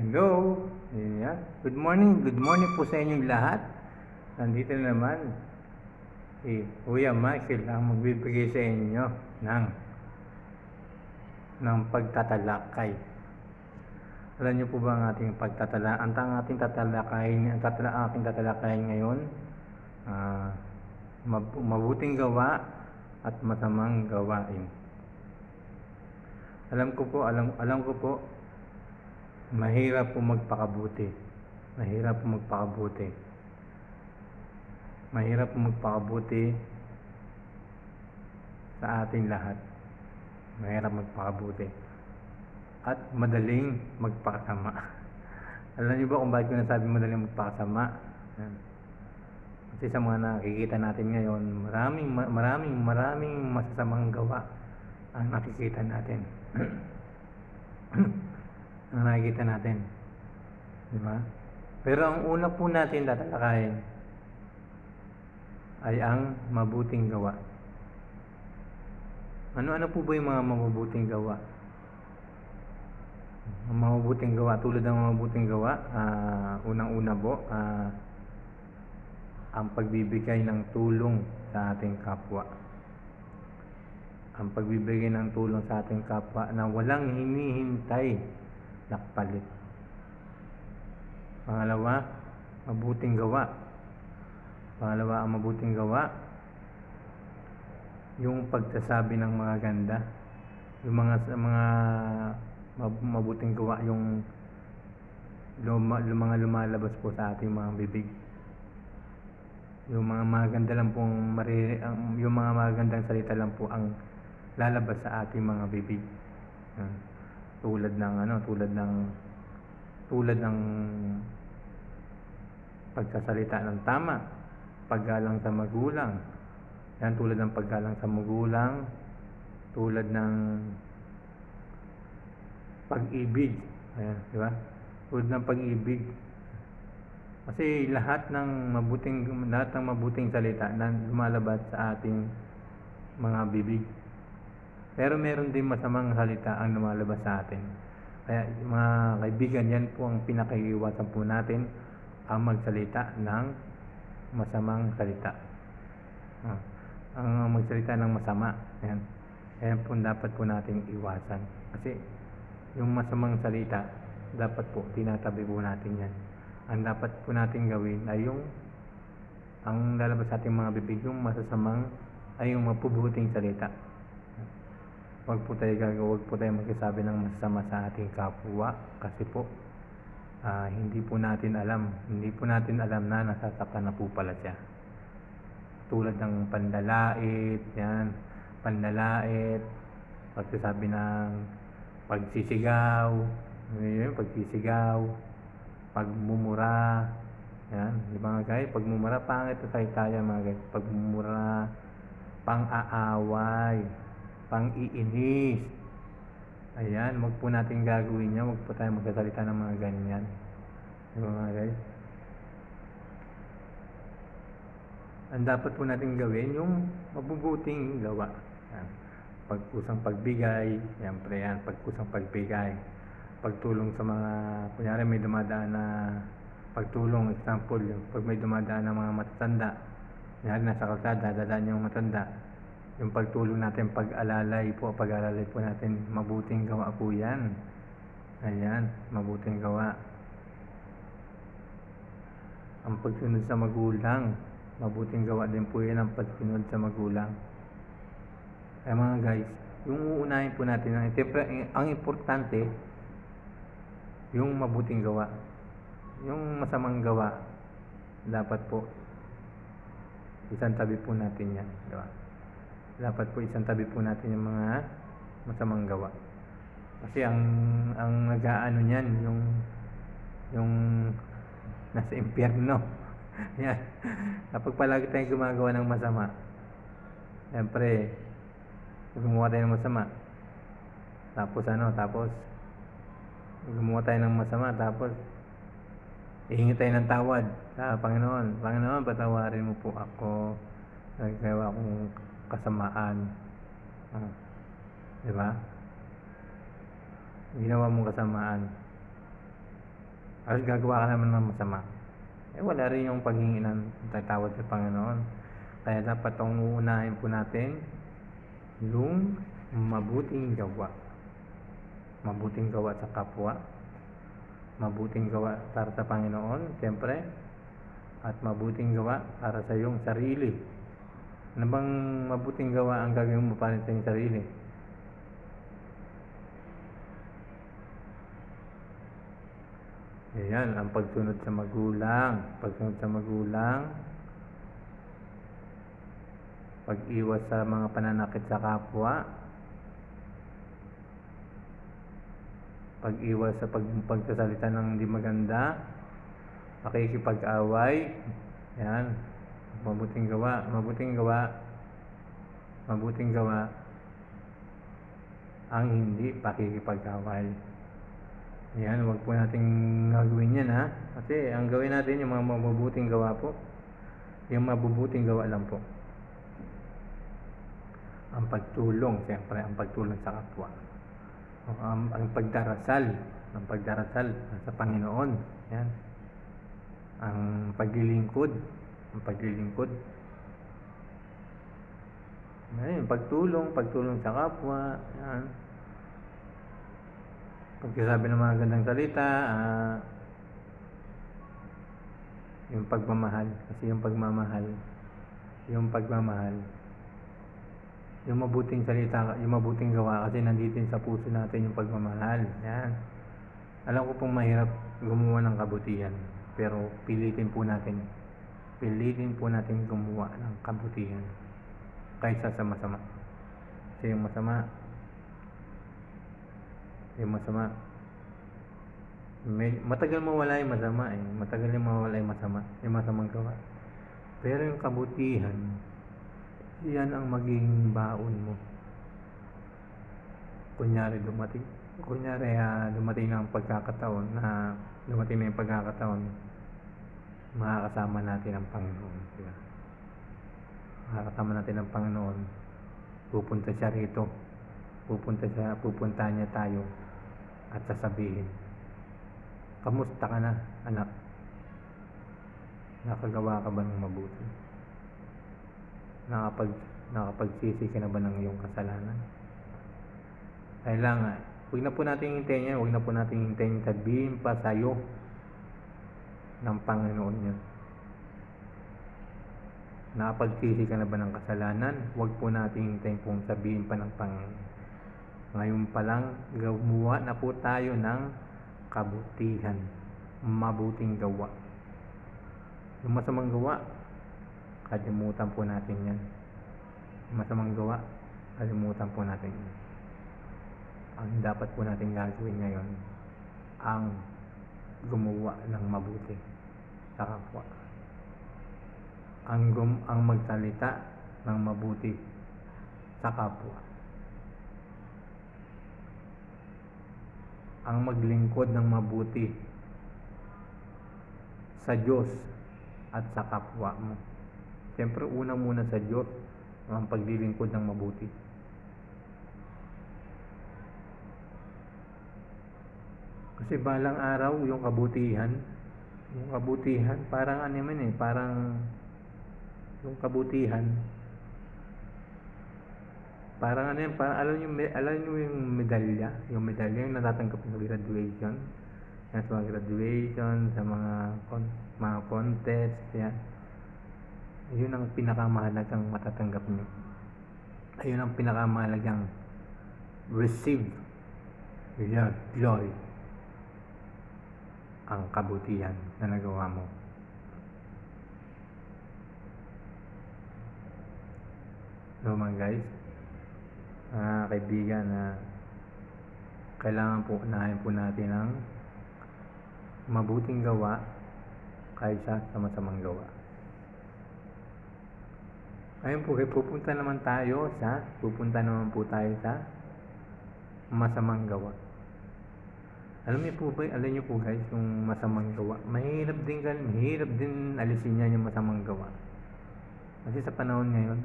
Hello. Ayan. Good morning po sa inyong lahat. Nandito na naman si Kuya Michael ang magbibigay sa inyo ng pagtatalakay. Alam niyo po ba ang ating aking tatalakayin ngayon, mabuting gawa at masamang gawain. Alam ko po, mahirap po magpakabuti. Mahirap po magpakabuti sa ating lahat. Mahirap magpakabuti. At madaling magpakasama. Alam niyo ba kung bakit ko nasabi madaling magpakasama? Kasi sa mga nakikita natin ngayon, maraming masasamang gawa ang nakikita natin. Ang nakikita natin. Diba? Pero ang una po natin tatalakayin ay ang mabuting gawa. Ano po ba yung mga mabubuting gawa? Ang mabubuting gawa, tulad ng mabubuting gawa, unang-una po, ang pagbibigay ng tulong sa ating kapwa. Ang pagbibigay ng tulong sa ating kapwa na walang hinihintay na kapalit. Pangalawa, mabuting gawa. Ang mabuting gawa, yung pagsasabi ng mga ganda, yung mga mabuting gawa, yung mga lumalabas po sa ating mga bibig. Yung mga maganda lang pong yung mga magandang salita lang po ang lalabas sa ating mga bibig. Tulad ng pagsasalita ng tama, paggalang sa magulang. Yan, tulad ng paggalang sa magulang, tulad ng pag-ibig. Ayan, di ba? Tulad ng pag-ibig. Kasi lahat ng mabuting salita na lumalabas sa ating mga bibig. Pero meron din masamang salita ang lumalabas sa atin. Kaya mga kaibigan, yan po ang pinakaiiwasan po natin, ang magsalita ng masamang salita. Ang magsalita ng masama. Yan po dapat po nating iwasan. Kasi yung masamang salita, dapat po tinatabi po natin yan. Ang dapat po natin gawin ay ang lalabas sa ating mga bibig, yung yung mapubuting salita. Huwag po tayo magsasabi ng masama sa ating kapwa, kasi po hindi po natin alam na nasasaktan na po pala siya. Tulad ng panlalait, pagsasabi ng pagsisigaw, pagmumura, yan, di ba mga guys? Pagmumura, pangit na salita yan mga guys. Pagmumura, pang-aaway, pang-iinis. Ayan, wag po natin gagawin yan. Wag po tayo magsasalita ng mga ganyan. Di ba mga guys? Ang dapat po natin gawin, yung mabubuting gawa. Yan. Pagkusang pagbigay, siyempre yan, pagkusang pagbigay. Pagtulong sa mga, kunyari may dumadaan na pagtulong, example, pag may dumadaan na mga matatanda, kunyari nasa kalsada, dadaan yung matanda, yung pagtulong natin, pag-alalay po natin, mabuting gawa po yan. Ayan, mabuting gawa. Ang pagsunod sa magulang, mabuting gawa din po yan, ang pagsunod sa magulang. Kaya mga guys, yung uunahin po natin, ang importante, yung mabuting gawa. Yung masamang gawa, dapat po isang tabi po natin yan, di ba? Dapat po isang tabi po natin yung mga masamang gawa. Kasi ang nag-aano niyan, yung nasa impyerno. Yan. Kapag palagi tayong gumagawa ng masama, siyempre gumawa tayo ng masama, tapos gumawa tayo ng masama, tapos hihingi tayo ng tawad sa Panginoon. Panginoon, patawarin mo po ako, naggawa akong kasamaan. Di ba? Ginawa mong kasamaan. Tapos gagawa ka naman ng masama. Wala rin yung paghingi ng tatawad sa Panginoon. Kaya dapat ang uunahin po natin yung mabuting gawa. Mabuting gawa sa kapwa, mabuting gawa para sa Panginoon, siyempre, at mabuting gawa para sa iyong sarili. Ano bang mabuting gawa ang gagawin mo para sa iyong sarili? Ayan, ang pagsunod sa magulang. Pagsunod sa magulang, pag-iwas sa mga pananakit sa kapwa, pag-iwas sa pagsasalita ng hindi maganda, pakikipag-away. Yan, mabuting gawa, mabuting gawa, mabuting gawa ang hindi pakikipag-away. Yan, huwag po nating gagawin yan, ha, kasi ang gawin natin yung mga mabubuting gawa po, yung mabubuting gawa lang po. Ang pagtulong, siyempre, ang pagtulong sa kapwa. Ang pagdarasal sa Panginoon. Yan. Ang paglilingkod. Ayun, pagtulong sa kapwa. Yan. Pagkasabi ng mga gandang salita, yung pagmamahal. Kasi yung pagmamahal, yung mabuting salita, yung mabuting gawa, kasi nandito sa puso natin yung pagmamahal. Yan. Alam ko pong mahirap gumawa ng kabutihan, pero pilitin po natin gumawa ng kabutihan kaysa sa masama. Kasi yung masama, matagal mawala yung masama, yung masamang gawa. Pero yung kabutihan, yan ang maging baon mo. Kunyari dumating na yung pagkakataon, makakasama natin ang Panginoon. Diba? Makakasama natin ang Panginoon. Pupunta siya rito. Pupuntahan niya tayo at sasabihin, kamusta ka na, anak? Nakagawa ka ba ng mabuti? Nakapagsisi ka na ba ng iyong kasalanan? Kailangan, huwag na po natin hintayin sabihin pa sa'yo ng Panginoon yun. Nakapagsisi ka na ba ng kasalanan? Huwag po natin hintayin kung sabihin pa ng Panginoon. Ngayon pa lang, gumawa na po tayo ng kabutihan, mabuting gawa. Yung masamang gawa, kalimutan po natin yan. Ang dapat po natin gagawin ngayon, ang gumawa ng mabuti sa kapwa. Ang magsalita ng mabuti sa kapwa. Ang maglingkod ng mabuti sa Diyos at sa kapwa mo. Siyempre, una muna sa Diyos ang paglilingkod ng mabuti. Kasi balang araw, yung kabutihan, parang yung kabutihan, parang alam niyo yung medalya yung natatanggap ng graduation. Yan, sa mga graduation, sa mga contest, yan. Yun ang pinakamahalagang matatanggap nyo. Ayun ang pinakamahalagang receive your glory. Ang kabutihan na nagawa mo. So mga guys, kaibigan, kailangan po unahin po natin ang mabuting gawa kaysa sa masamang gawa. Ayun po, pupunta naman po tayo sa masamang gawa. Alam niyo po guys, yung masamang gawa, mahirap din alisin yan yung masamang gawa. Kasi sa panahon ngayon,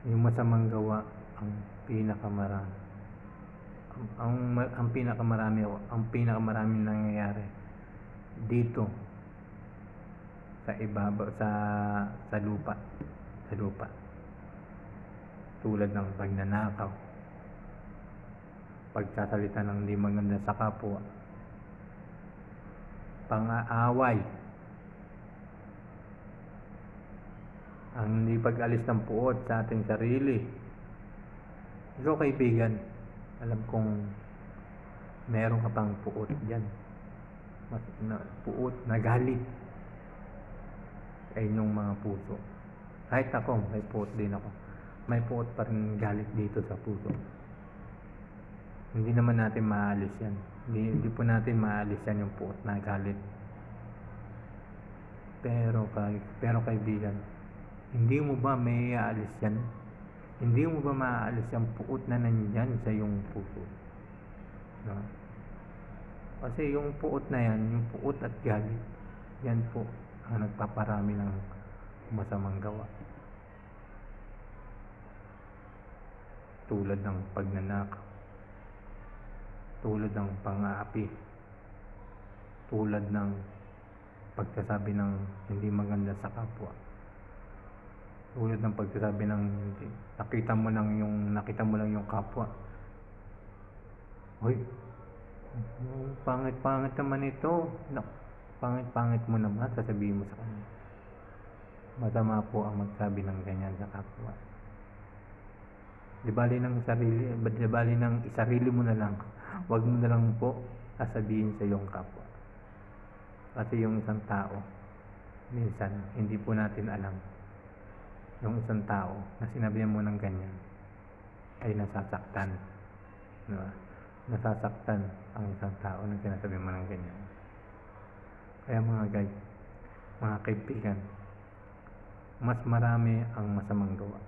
yung masamang gawa ang ang pinakamaraming nangyayari dito sa ibabaw sa lupa, tulad ng pagnanakaw, pagsasalita ng hindi maganda sa kapwa, pang-aaway, ang hindi pag-alis ng puot sa ating sarili. Ikaw kaibigan, alam kong meron ka pang puot dyan, puot na galit sa inyong mga puso. Kahit ako, may puot din ako. May puot pa rin galit dito sa puso. Hindi naman natin maalis yan. Hindi po natin maalis yan yung puot na galit. Pero kaibigan, hindi mo ba may aalis yan? Hindi mo ba maaalis yung puot na nandyan sa iyong puso? No? Kasi yung puot na yan, yung puot at galit, yan po ang nagpaparami ng masamang gawa. Tulad ng pagnanakaw, tulad ng pang-aapi, tulad ng pagsasabi ng hindi maganda sa kapwa, tulad ng pagsasabi ng nakita mo lang yung kapwa, hoy, pangit naman ito, pangit mo naman, sasabihin mo sa kanya. Masama po ang magsabi ng ganyan sa kapwa. Di bali ng sarili mo na lang, wag mo na lang po sasabihin sa iyong kapwa. Kasi yung isang tao, minsan hindi po natin alam, yung isang tao na sinabihan mo ng ganyan ay nasasaktan, diba? Nasasaktan ang isang tao na sinasabi mo ng ganyan. Kaya mga guys, mga kaibigan, mas marami ang masamang gawa.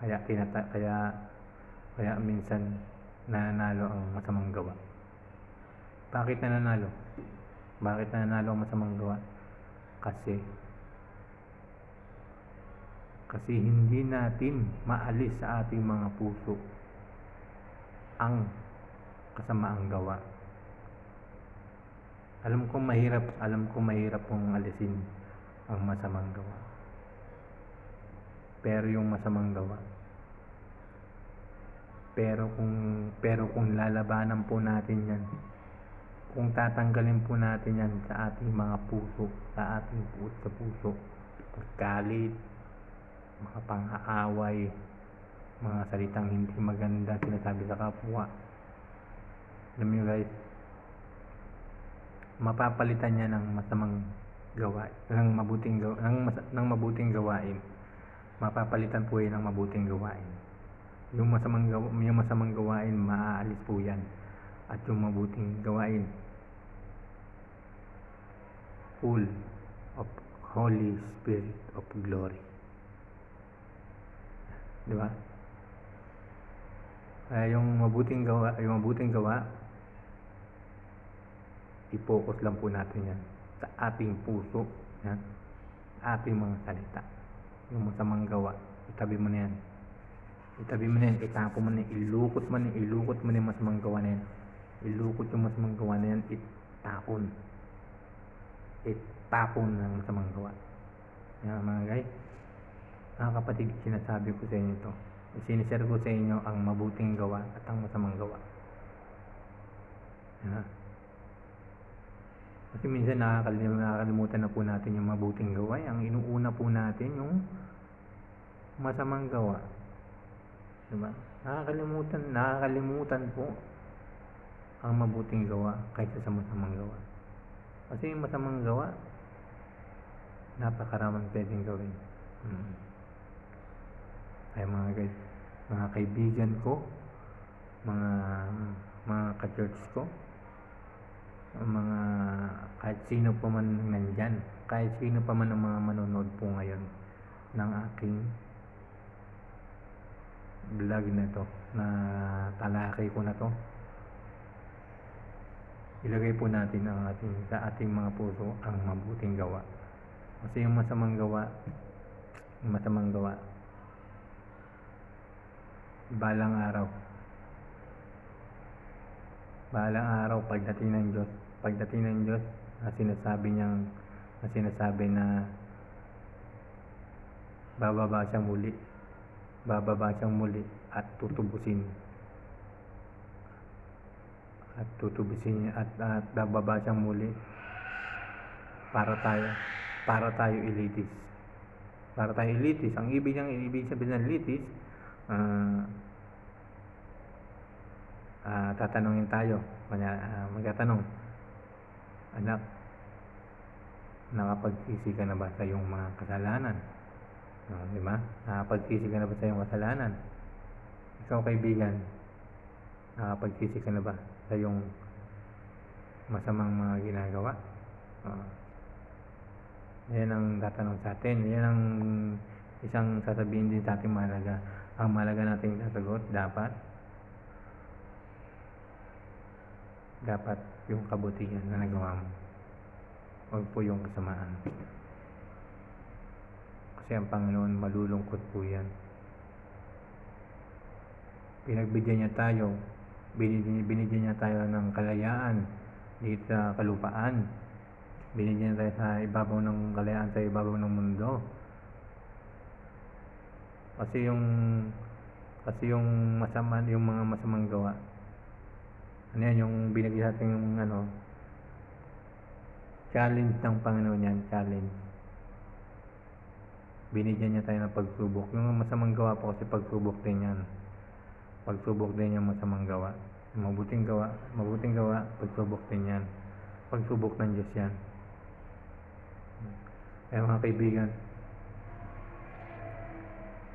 Kaya minsan nananalo ang masamang gawa. Bakit nananalo? Bakit nananalo ang masamang gawa? Kasi hindi natin maalis sa ating mga puso ang kasamaang gawa. Alam ko mahirap pong alisin ang masamang gawa. Pero yung masamang gawa, pero kung lalabanan po natin yan, kung tatanggalin po natin yan sa ating mga puso, sa ating puot sa puso, paggalit, mga pang-aaway, mga salitang hindi maganda sinasabi sa kapwa, alam niyo guys, mapapalitan niya ng masamang gawain, ng mabuting gawain. Mapapalitan po yan ng mabuting gawain. Yung masamang gawain, maaalis po yan. At yung mabuting gawain, full of Holy Spirit of glory. Di ba? Kaya yung mabuting gawa, i-focus lang po natin yan sa ating puso, yan, sa ating mga salita. Yung masamang gawa, itabi mo na yan, itapo mo na yan, ilukot mo na yung masamang gawa na yan, ilukot yung masamang gawa na yan, itapon ng masamang gawa. Yan mga guys, mga kapatid, sinasabi ko sa inyo ito, sinishare ko sa inyo ang mabuting gawa at ang masamang gawa. Yan. Kasi minsan nakakalimutan na po natin yung mabuting gawa. Ang inuuna po natin yung masamang gawa. Diba? Nakakalimutan po ang mabuting gawa kaysa sa masamang gawa. Kasi yung masamang gawa, napakaraming pwedeng gawin. Ay mga guys, mga kaibigan ko, mga ka-church ko, mga kahit sino pa man nandyan, kahit sino pa man ang mga manonood po ngayon ng aking vlog na to, na talakay ko na to, ilagay po natin sa ating mga puso ang mabuting gawa. Kasi yung masamang gawa, balang araw Balang araw pagdating ng Diyos na sinasabi na bababa siyang muli at tutubusin at bababa siyang muli para tayo ilitis. Ang ibig sabihin ng litis, tatanungin tayo, magtatanong, anak, nakapagsisi ka na ba sa iyong mga kasalanan? Di ba? Nakapagsisi ka na ba sa iyong kasalanan? Ikaw, kaibigan, nakapagsisi ka na ba sa iyong masamang mga ginagawa? Yan ang tatanong sa atin. Yan ang isang sasabihin din sa ating mahalaga. Ang mahalaga nating sasagot, dapat yung kabutihan na nagawa mo. Huwag po yung kasamaan. Kasi ang Panginoon, malulungkot po yan. Pinagbigyan niya tayo, binigyan niya tayo ng kalayaan dito sa kalupaan. Binigyan tayo sa ibabaw ng kalayaan, sa ibabaw ng mundo. Kasi yung mga masamang gawa, ano yan, yung binigyan natin yung challenge ng Panginoon yan, challenge. Binigyan niya tayo ng pagsubok. Yung masamang gawa po kasi pagsubok din yan. Pagsubok din yung masamang gawa. Mabuting gawa, pagsubok din yan. Pagsubok ng Diyos yan. Kaya mga kaibigan,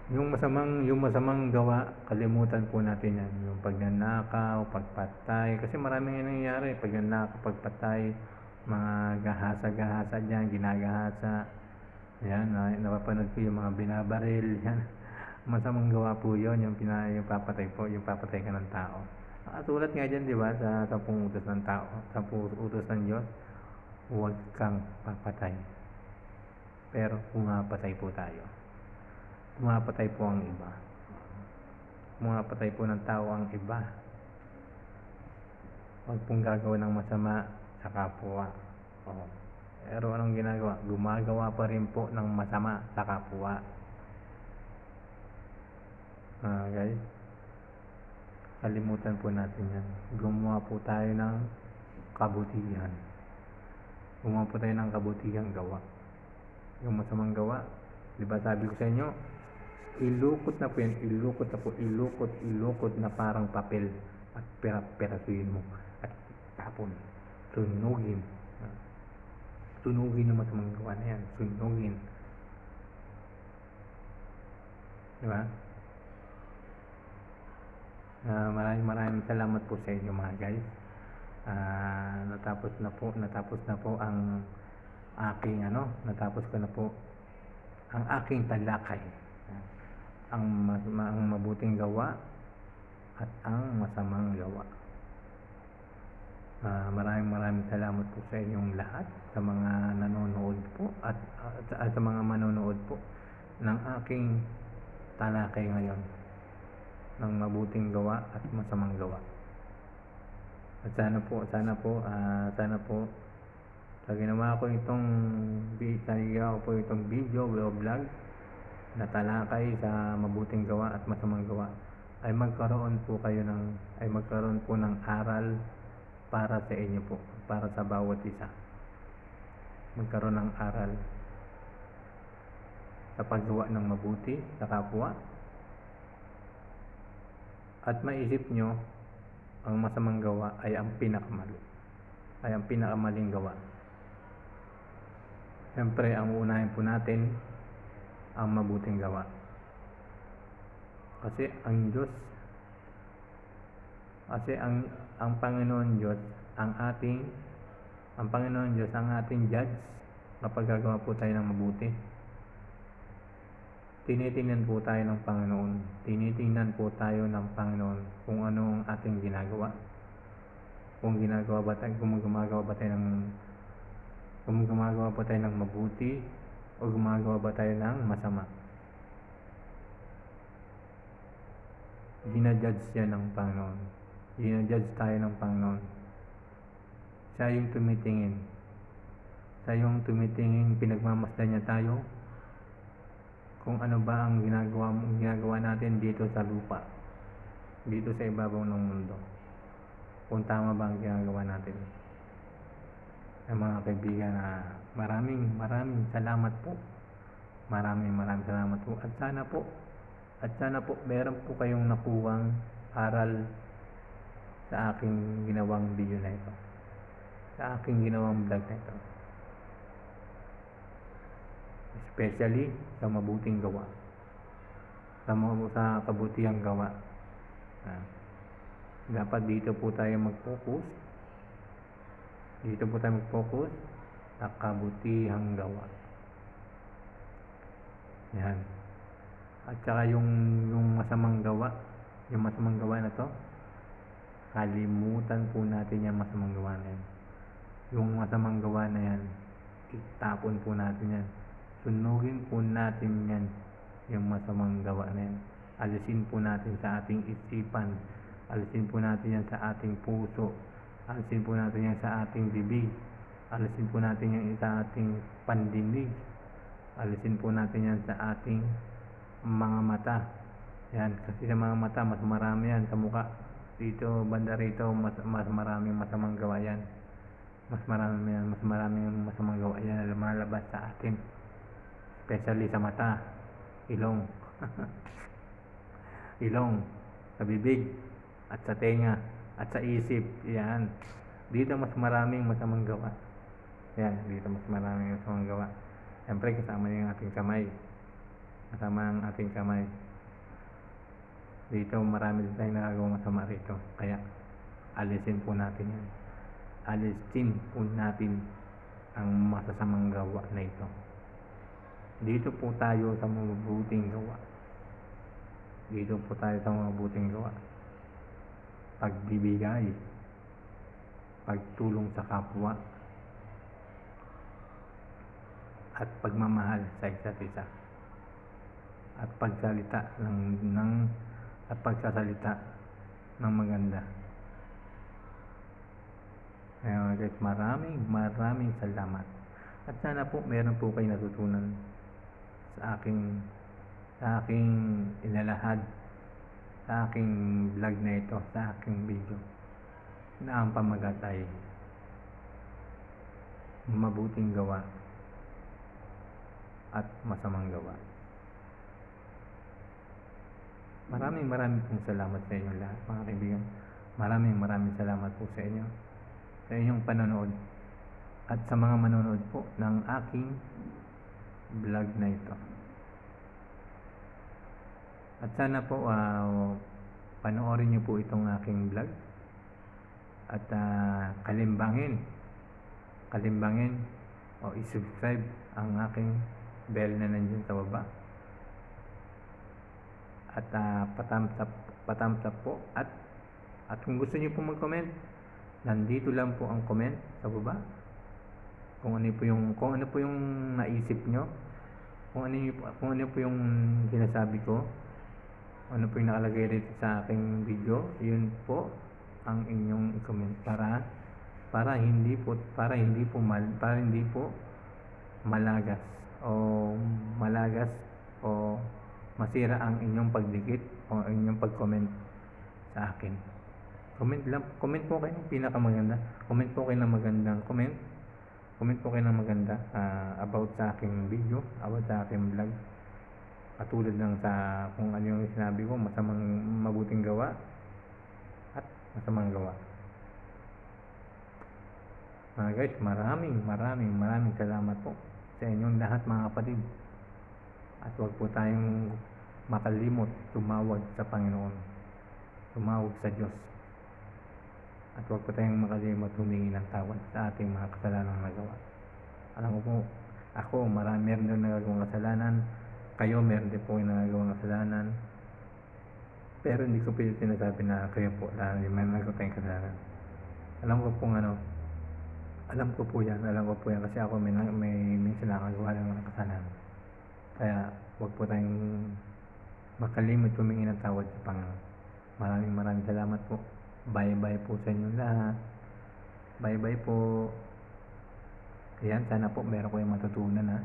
yung masamang gawa, kalimutan po natin yan. Yung pagnanakaw, pagpatay, kasi maraming nangyayari. Pagnanakaw, pagpatay, mga gahasa dyan, ginagahasa. Yan, napapanood ko yung mga binabaril. Yan, masamang gawa po yun, yung papatay ka ng tao. Nakatulad nga dyan, di ba, sa 10 utos ng tao, 10 utos ng Diyos, huwag kang papatay. Pero pumapatay po tayo. Pumapatay po ang iba. Pumapatay po ng tao ang iba. Huwag pong gagawa ng masama sa kapwa. Pero anong ginagawa? Gumagawa pa rin po ng masama sa kapwa. Guys, kalimutan po natin yan. Gumawa po tayo ng kabutihan. Gumawa po tayo ng kabutihang gawa. Yung masamang gawa, di ba sabi ko sa inyo, ilukot na po yan, ilukot na parang papel at perasuin mo at tapon, sunugin yung masamang gawa na yan, sunugin, di ba? Maraming salamat po sa inyo mga guys. Natapos na po ang aking natapos ko na po ang aking talakay, ang mabuting gawa at ang masamang gawa. Maraming salamat po sa inyong lahat, sa mga nanonood po at sa mga manonood po ng aking talakay ngayon, ng mabuting gawa at masamang gawa. At sana po sa ginawa ko itong video vlog na talakay sa mabuting gawa at masamang gawa, ay magkaroon po ng aral para sa inyo po, para sa bawat isa. Magkaroon ng aral sa paggawa ng mabuti sa kapwa, at maisip nyo ang masamang gawa ay ang pinakamaling gawa. Siyempre, ang uunahin po natin ang mabuting gawa. Kasi ang Panginoon Diyos ang ating judge kapag gagawa po tayo ng mabuti. Tinitingnan po tayo ng Panginoon kung ano ang ating ginagawa. Kung gumagawa ba tayo ng mabuti o gumagawa ba tayo ng masama. Ginajudge yan ng Panginoon. Ginajudge tayo ng Panginoon. Siya yung tumitingin. Siya yung tumitingin, pinagmamasdan niya tayo kung ano ba ang ginagawa natin dito sa lupa, dito sa ibabaw ng mundo, kung tama ba ang ginagawa natin. Mga kaibigan, maraming salamat po. Maraming salamat po. At sana po meron po kayong nakuwang aral sa aking ginawang video na ito, sa aking ginawang vlog na ito, especially sa mabuting gawa, sa kabutihang gawa. Dapat dito po tayo mag-focus sa kabutihang gawa. Yan. At saka yung masamang gawa na to, kalimutan po natin yung masamang gawa na yan. Yung masamang gawa na yan, itapon po natin yan. Sunugin po natin yan, yung masamang gawa na yan. Alisin po natin sa ating isipan. Alisin po natin yan sa ating puso. Alisin po natin yan sa ating bibig. Alisin po natin yan sa ating pandinig. Alisin po natin yan sa ating mga mata. Yan, kasi sa mga mata, mas marami yan sa mukha. Dito, banda rito, mas maraming masamang gawa yan. Mas maraming masamang gawa yan na lumalabas sa atin. Especially sa mata, ilong, sa bibig, at sa tenga, at sa isip. Yan. Dito mas maraming masamang gawa. Yan, dito mas maraming masamang gawa. Siyempre, kasama yung ating kamay. Kasama ang ating kamay. Dito marami din tayong nagagawang masama rito. Kaya alisin po natin yan. Alisin po natin ang masasamang gawa na ito. Dito po tayo sa mabuting gawa. Dito po tayo sa mabuting gawa. Pagbibigay, pagtulong sa kapwa, at pagmamahal sa isa't isa. At pagsalita pagsasalita ng maganda. Kaya guys, maraming salamat. At sana po meron po kayo natutunan sa aking ilalahad, sa aking vlog na ito, sa aking video, na ang pamagat ay mabuting gawa at masamang gawa. Maraming pong salamat sa inyo lahat, mga kaibigan. Maraming salamat po sa inyo, sa inyong panonood, at sa mga manonood po ng aking vlog na ito. At sana po panoorin niyo po itong aking vlog at kalimbangin o i-subscribe ang aking bell na nandiyan sa baba. At pa-thumbs up po, at kung gusto niyo po mag-comment, nandito lang po ang comment sa baba. Kung ano po yung naisip niyo, kung ano po yung sinasabi ko, ano po yung nakalagay dito sa aking video, yun po ang inyong i-comment para hindi po malagas o masira ang inyong pagdikit o inyong pag-comment sa akin. Comment po kayo ng pinakamaganda. Comment po kayo ng magandang comment. Comment po kayo ng maganda about sa aking video, about sa aking vlog. Katulad ng sa kung ano yung sinabi ko, mabuting gawa at masamang gawa. Guys, maraming salamat po sa inyong lahat, mga kapatid. At huwag po tayong makalimot tumawag sa Panginoon, tumawag sa Diyos. At huwag po tayong makalimot humingi ng tawad sa ating mga kasalanang nagawa. Alam ko po, ako meron din nagagawang kasalanan, kayo meron din po yung nagagawang kasalanan, pero hindi ko po sinasabi na kayo po na may nagagawa tayong kasalanan. Alam ko po yan kasi ako may minsan nakagawa ng mga kasalanan. Kaya huwag po tayong makalimot humingi ng tawad sa Panginoon. Maraming salamat po. Bye-bye po sa inyo lahat. Bye-bye po. Ayan, sana po meron kayong matutunan ha.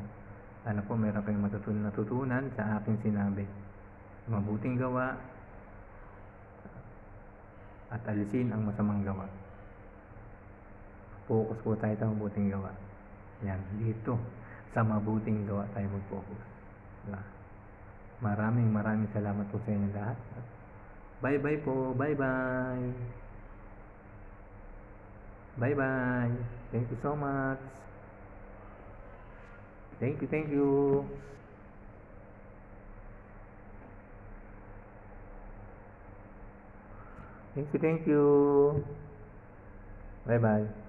Sana po meron kayong natutunan sa aking sinabi. Mabuting gawa at alisin ang masamang gawa. Focus po tayo sa mabuting gawa. Yan, dito sa mabuting gawa tayo mag-focus. Diba? Maraming salamat po sa inyo lahat. Bye-bye po. Bye-bye. Bye-bye. Thank you so much. Thank you, thank you. Thank you, thank you. Bye-bye.